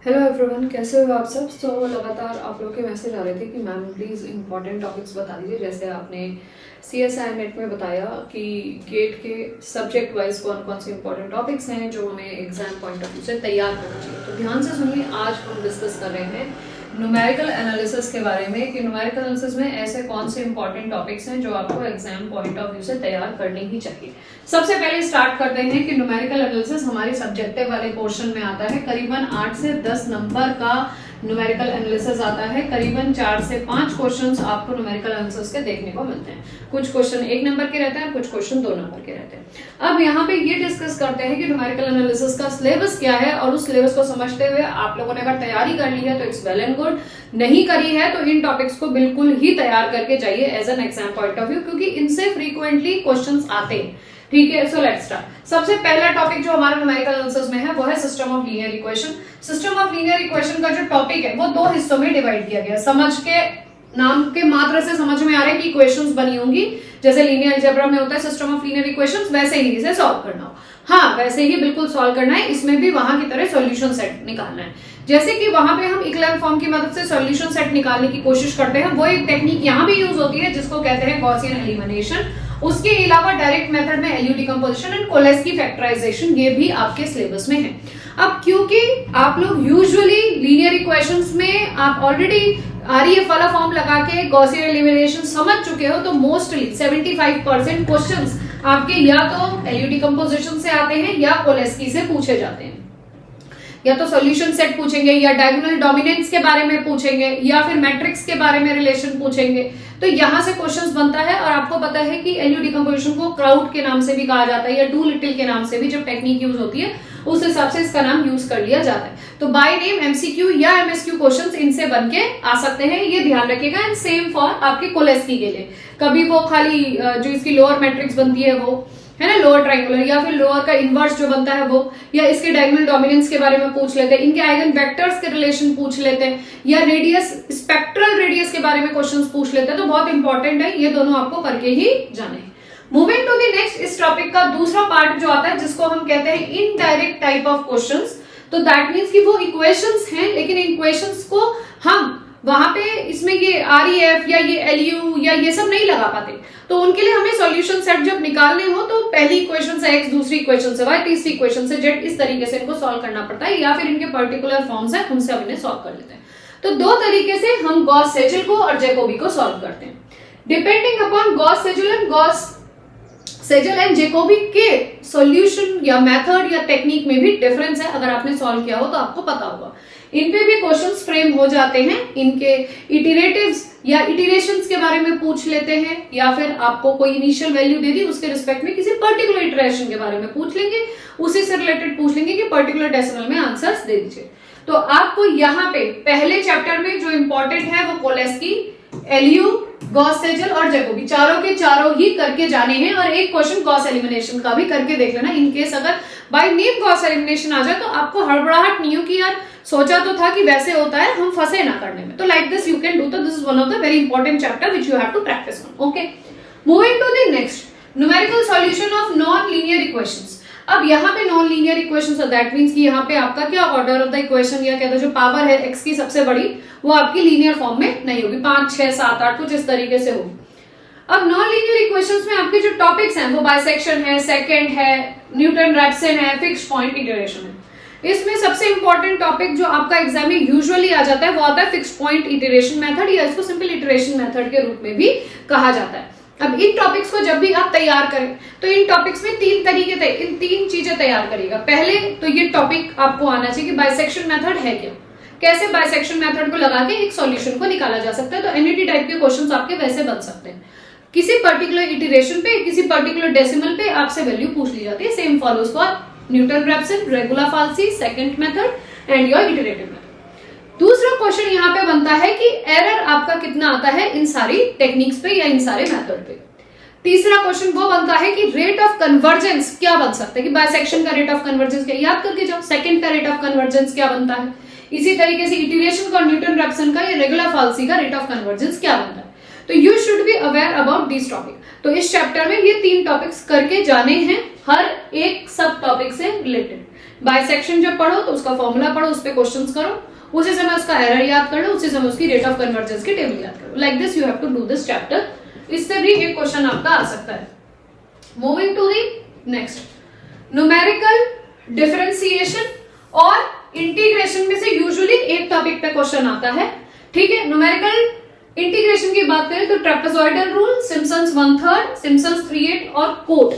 Hello everyone, कैसे हो आप सब। लगातार आप लोग के मैसेज आ रहे थे कि मैम प्लीज़ इंपॉर्टेंट टॉपिक्स बता दीजिए। जैसे आपने CSI नेट में बताया कि गेट के सब्जेक्ट वाइज कौन कौन से इंपॉर्टेंट टॉपिक्स हैं जो हमें एग्जाम पॉइंट ऑफ व्यू से तैयार करना चाहिए। तो ध्यान से सुनिए, आज हम डिस्कस कर रहे हैं न्यूमेरिकल एनालिसिस के बारे में कि न्यूमेरिकल एनालिसिस में ऐसे कौन से इंपॉर्टेंट टॉपिक्स हैं जो आपको एग्जाम पॉइंट ऑफ व्यू से तैयार करने ही चाहिए। सबसे पहले स्टार्ट करते हैं कि न्यूमेरिकल एनालिसिस हमारी सब्जेक्टिव वाले पोर्शन में आता है। करीबन 8 से 10 नंबर का न्यूमेरिकल एनालिसिस आता है। करीबन 4 से 5 क्वेश्चंस आपको न्यूमेरिकल एनालिसिस के देखने को मिलते हैं। कुछ क्वेश्चन 1 नंबर के रहते हैं, कुछ क्वेश्चन 2 नंबर के रहते हैं। अब यहाँ पे ये डिस्कस करते हैं कि न्यूमेरिकल एनालिसिस का सिलेबस क्या है, और उस सिलेबस को समझते हुए आप लोगों ने अगर तैयारी कर ली है तो इट्स वेल एंड गुड, नहीं करी है तो इन टॉपिक्स को बिल्कुल ही तैयार करके जाइए as an exam point of view, क्योंकि इनसे फ्रीक्वेंटली क्वेश्चंस आते हैं। ठीक है, सो लेट्स स्टार्ट। सबसे पहला टॉपिक जो हमारा न्यूमेरिकल एनालिसिस में है वो है system of linear equation. System of linear equation का जो टॉपिक है वो 2 हिस्सों में डिवाइड किया गया। समझ के नाम के मात्र से समझ में आ रहा है कि इक्वेशंस बनी होंगी, जैसे लीनियर अलजेब्रा में होता है सिस्टम ऑफ लीनियर इक्वेशंस, वैसे ही इसे सॉल्व करना हो। हाँ, वैसे ही बिल्कुल सॉल्व करना है। इसमें भी वहां की तरह सॉल्यूशन सेट निकालना है। जैसे कि वहां पे हम इक्लाइन फॉर्म की मदद से सॉल्यूशन सेट निकालने की कोशिश करते हैं, वो एक टेक्निक यहाँ भी यूज होती है जिसको कहते हैं गॉसियन एलिमिनेशन। उसके अलावा डायरेक्ट मेथड में एलयू डिकम्पोजिशन एंड कोलेस्की फैक्टराइजेशन, ये भी आपके सिलेबस में है। अब क्योंकि आप लोग यूजुअली लीनियर इक्वेशंस में आप ऑलरेडी आरईएफ वाला फॉर्म लगा के गॉसियन एलिमिनेशन समझ चुके हो, तो मोस्टली 75% क्वेश्चंस आपके या तो एलयू डिकम्पोजिशन से आते हैं या कोलेस्की से पूछे जाते हैं। या तो सॉल्यूशन सेट पूछेंगे, या डायगोनल डोमिनेंस के बारे में पूछेंगे, या फिर मैट्रिक्स के बारे में रिलेशन पूछेंगे। तो यहां से क्वेश्चंस बनता है। और आपको पता है कि एलयू डिकम्पोजिशन को क्राउड के नाम से भी कहा जाता है, या डू लिटिल के नाम से भी, जब टेक्निक यूज होती है उस हिसाब से इसका नाम यूज कर लिया जाता है। तो बाय नेम एमसीक्यू या एमएसक्यू क्वेश्चंस इनसे बनके आ सकते हैं, ये ध्यान रखिएगा। एंड सेम फॉर आपके कोलेस्की के लिए, कभी वो खाली जो इसकी लोअर मैट्रिक्स बनती है वो है ना, लोअर ट्रायंगुलर, या फिर लोअर का इनवर्स जो बनता है वो, या इसके डायगोनल डोमिनेंस के बारे में पूछ लेते हैं, इनके आइगन वेक्टर्स के रिलेशन पूछ लेते हैं, या रेडियस, स्पेक्ट्रल रेडियस के बारे में क्वेश्चंस पूछ लेते हैं। तो बहुत इंपॉर्टेंट है, ये दोनों आपको करके ही जाने हैं। मूविंग टू द नेक्स्ट, इस टॉपिक का दूसरा पार्ट जो आता है जिसको हम कहते हैं इनडायरेक्ट टाइप ऑफ क्वेश्चंस। तो दैट मीन्स कि वो इक्वेशंस हैं, लेकिन इन इक्वेशंस को हम वहां पे इसमें ये आरईएफ या ये एलयू या ये सब नहीं लगा पाते, तो उनके लिए हमें सॉल्यूशन सेट जब निकालने हो तो पहली इक्वेशन से एक्स, दूसरी इक्वेशन से वाई, तीसरी इक्वेशन से जेड, इस तरीके से इनको सॉल्व करना पड़ता है, या फिर इनके पर्टिकुलर फॉर्म्स है उनसे हम इन्हें सॉल्व कर लेते हैं। तो 2 तरीके से हम गॉस सेजल को और जैकोबी को सॉल्व करते हैं। Depending upon Gauss Sejal and Jacobi के सॉल्यूशन या मेथड या टेक्निक में भी डिफरेंस है। अगर आपने सॉल्व किया हो तो आपको पता होगा। इन पे भी क्वेश्चंस फ्रेम हो जाते हैं। इनके इटरेटिव्स या इटरेशंस के बारे में पूछ लेते हैं, या फिर आपको कोई इनिशियल वैल्यू दे दी, उसके रिस्पेक्ट में किसी पर्टिकुलर इटरेशन के बारे में पूछ लेंगे, उसी से रिलेटेड पूछ लेंगे कि पर्टिकुलर डेसिमल में आंसर्स दे दीजिए। तो आपको यहाँ पे पहले चैप्टर में जो इंपॉर्टेंट है वो कोलेस्की, एलयू, गॉस सेजल और जैकोबी, चारों के चारों ही करके जाने हैं। और एक क्वेश्चन गॉस एलिमिनेशन का भी करके देख लेना। इनकेस अगर बाय नेम गॉस एलिमिनेशन आ जाए तो आपको हड़बड़ाहट नहीं हो कि यार सोचा तो था कि वैसे होता है, हम फंसे ना करने में। तो like this you can do. तो this is one of the very important chapter which you have to practise on. Okay, moving to the next, numerical solution of non linear equations. अब यहाँ पे non linear equations, that means कि यहाँ पे आपका क्या order of the equation, या कहते हैं जो पावर है एक्स की सबसे बड़ी, वो आपकी लीनियर फॉर्म में नहीं होगी। 5, 6, 7, 8 कुछ इस तरीके से होगी। अब नॉन लीनियर इक्वेशंस में आपके जो टॉपिक्स हैं वो बाइसेक्शन है, सेकंड है, न्यूटन रैप्सन है, फिक्स्ड पॉइंट इटरेशन है। इसमें सबसे इंपॉर्टेंट टॉपिक जो आपका एग्जाम में यूजुअली आ जाता है वो आता है फिक्स्ड पॉइंट इटरेशन मेथड, या इसको सिंपल इटरेशन मेथड के रूप में भी कहा जाता है। अब इन टॉपिक्स को जब भी आप तैयार करें तो इन टॉपिक्स में 3 चीजें तैयार करिएगा। पहले तो ये टॉपिक आपको आना चाहिए कि बाइसेक्शन मेथड है क्या, कैसे बाइसेक्शन मेथड को लगा के एक सॉल्यूशन को निकाला जा सकता है। तो एनईटी टाइप के क्वेश्चंस आपके वैसे बन सकते हैं। किसी पर्टिकुलर इटरेशन पे, किसी पर्टिकुलर डेसिमल पे आपसे वैल्यू पूछ ली जाती है। Same follows for Newton Raphson, regula falsi, secant method and your iterative method. दूसरा क्वेश्चन यहाँ पे बनता है कि एरर आपका कितना आता है इन सारी टेक्निक्स पे या इन सारे मेथड पे। तीसरा क्वेश्चन वो बनता है कि रेट ऑफ कन्वर्जेंस क्या बन सकता है, कि बाइसेक्शन का रेट ऑफ कन्वर्जेंस क्या, याद करके जाओ। सेकंड का रेट ऑफ कन्वर्जेंस क्या बनता है, इसी तरीके से इटरेशन का, न्यूटन रैप्सन का या रेगुलर फाल्सी का रेट ऑफ कन्वर्जेंस क्या बनता है। तो you should be aware about this topic. तो इस चैप्टर में ये 3 टॉपिक्स करके जाने हैं, हर एक सब टॉपिक से रिलेटेड। बाइसेक्शन जब पढ़ो तो उसका फॉर्मूला पढ़ो, उस पर क्वेश्चन करो, उसी समय उसका एरर याद कर लो, उसी समय उसकी रेट ऑफ कन्वर्जेंस की टेबल याद करो। Like this you have to do this chapter. इससे भी एक क्वेश्चन आपका आ सकता है। Moving to the next, numerical differentiation और इंटीग्रेशन में से यूजुअली एक टॉपिक पे क्वेश्चन आता है। ठीक है, न्यूमेरिकल इंटीग्रेशन की बात करें तो ट्रेपेजॉइडल रूल, सिम्पसन्स 1/3, सिम्पसन्स 3/8 और कोड,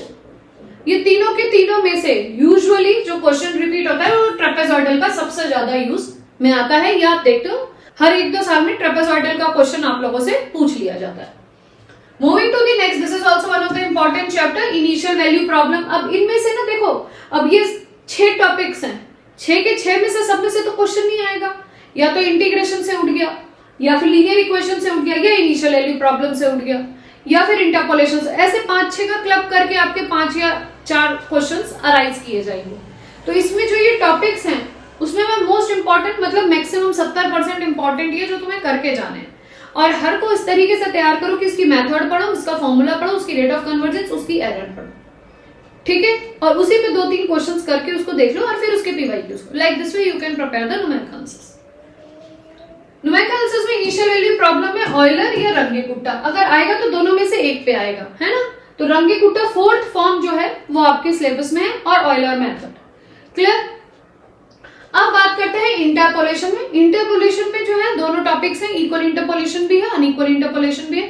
ये तीनों के तीनों में से यूजुअली जो क्वेश्चन रिपीट होता है वो ट्रेपेजॉइडल का सबसे ज्यादा यूज में आता है। ये आप देखते हो हर 1-2 साल में ट्रेपेजॉइडल का क्वेश्चन आप लोगों से पूछ लिया जाता है। Moving to the next, this is also one of the important chapter, initial value problem. अब इनमें से ना देखो, अब ये 6 टॉपिक्स हैं, 6 के 6 में से सब में से तो क्वेश्चन नहीं आएगा, या तो इंटीग्रेशन से उठ गया, या फिर लीनियर इक्वेशन से उठ गया, या इनिशियल वैल्यू प्रॉब्लम से उठ गया, या फिर इंटरपोलेशन से। ऐसे 5-6 का क्लब करके आपके 5 या 4 क्वेश्चंस अराइज किए जाएंगे। तो इसमें जो ये टॉपिक्स हैं उसमें मैं मोस्ट इंपॉर्टेंट मतलब मैक्सिमम 70% इंपॉर्टेंट ये जो तुम्हें करके जाने हैं, और हर को इस तरीके से तैयार करो कि इसकी मेथड पढ़ो, उसका फॉर्मूला पढ़ो, उसकी रेट ऑफ कन्वर्जेंस, उसकी एरर पढ़ो। ठीक है, और उसी पे 2-3 क्वेश्चंस करके उसको देख लो और फिर उसके पीवाईक्यूज को। Like this way you can prepare the numerical answers. Numerical answers में इनिशियल वैल्यू प्रॉब्लम में ऑयलर या रंगे-कुट्टा, अगर आएगा तो दोनों में से एक पे आएगा, है ना। तो रंगे-कुट्टा 4th फॉर्म जो है वो आपके सिलेबस में है, और ऑयलर मेथड। क्लियर। अब बात करते हैं इंटरपोलेशन में। इंटरपोलेशन में जो है दोनों टॉपिक्स हैं, इक्वल इंटरपोलेशन भी है, अनइक्वल इंटरपोलेशन भी है।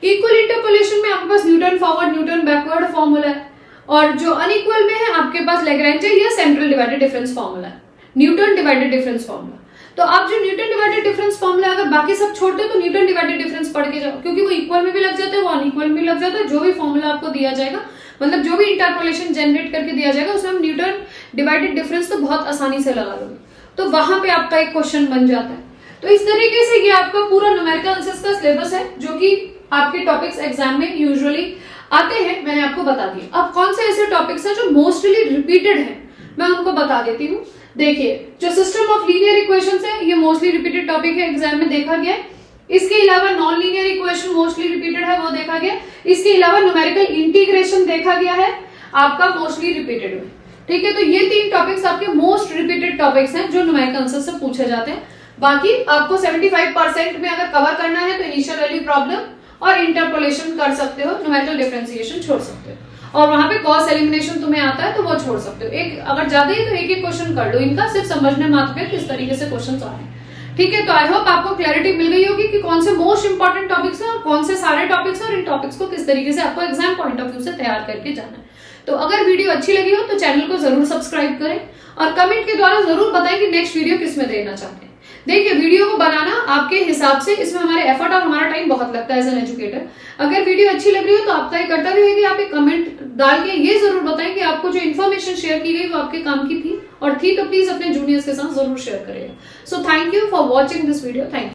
इक्वल इंटरपोलेशन में आपके पास Newton forward, Newton backward formula है, और जो अनइक्वल में है आपके पास लैग्रेंज या सेंट्रल डिवाइडेड डिफरेंस फॉर्मूला है, न्यूटन डिवाइडेड डिफरेंस फॉर्मूला। तो आप जो न्यूटन डिवाइडेड डिफरेंस फॉर्मूला अगर बाकी सब छोड़ते हो तो न्यूटन डिवाइडेड डिफरेंस पढ़ के जाओ, क्योंकि वो इक्वल में भी लग जाता है, वो अनइक्वल में भी लग जाता है। जो भी फॉर्मूला आपको दिया जाएगा, मतलब जो भी इंटरपोलेशन जनरेट करके दिया जाएगा उसमें हम न्यूटन डिवाइडेड डिफरेंस तो बहुत आसानी से लगा लोगे, तो वहां पे आपका एक क्वेश्चन बन जाता है। तो इस तरीके से ये आपका पूरा न्यूमेरिकल एनालिसिस का सिलेबस है, जो कि आपके टॉपिक्स एग्जाम में यूजुअली आते हैं, मैंने आपको बता दिया। अब कौन से ऐसे टॉपिक्स हैं जो मोस्टली रिपीटेड हैं, मैं उनको बता देती हूँ। देखिए, जो सिस्टम ऑफ लीनियर इक्वेशंस है ये मोस्टली रिपीटेड टॉपिक है, एग्जाम में देखा गया है। इसके अलावा non linear equation mostly repeated है, वो देखा गया। इसके अलावा न्यूमेरिकल इंटीग्रेशन देखा गया है आपका मोस्टली रिपीटेड में। ठीक है, तो ये 3 टॉपिक्स आपके मोस्ट रिपीटेड टॉपिक्स हैं जो न्यूमेरिकल आंसर से पूछे जाते हैं। बाकी आपको 75% में अगर कवर करना है तो इनिशियल वैल्यू प्रॉब्लम और इंटरपोलेशन कर सकते हो, न्यूमेरिकल डिफरेंशिएशन छोड़ सकते हो, और वहां पे गॉस एलिमिनेशन तुम्हें आता है तो वो छोड़ सकते हो। एक अगर ज्यादा ही तो एक क्वेश्चन कर लो, इनका सिर्फ समझने मात्र में किस तरीके से क्वेश्चन आ रहे हैं। ठीक है, तो आई होप आपको क्लैरिटी मिल गई होगी कि कौन से मोस्ट इंपॉर्टेंट टॉपिक्स हैं और कौन से सारे टॉपिक्स हैं, और इन टॉपिक्स को किस तरीके से आपको एग्जाम पॉइंट ऑफ व्यू से तैयार करके जाना है। तो अगर वीडियो अच्छी लगी हो तो चैनल को जरूर सब्सक्राइब करें, और कमेंट के द्वारा जरूर बताएं कि नेक्स्ट वीडियो किस में देना चाहते हैं। देखिए, वीडियो को बनाना आपके हिसाब से, इसमें हमारे एफर्ट और हमारा टाइम बहुत लगता है एज एन एजुकेटर। अगर वीडियो अच्छी लग रही हो तो आपका एक कर्तव्य है कि आप एक कमेंट डाल के ये जरूर बताएं कि आपको जो इन्फॉर्मेशन शेयर की गई वो आपके काम की थी, और थी तो प्लीज अपने जूनियर्स के साथ जरूर शेयर करेगा। So thank you for watching this video. Thank you.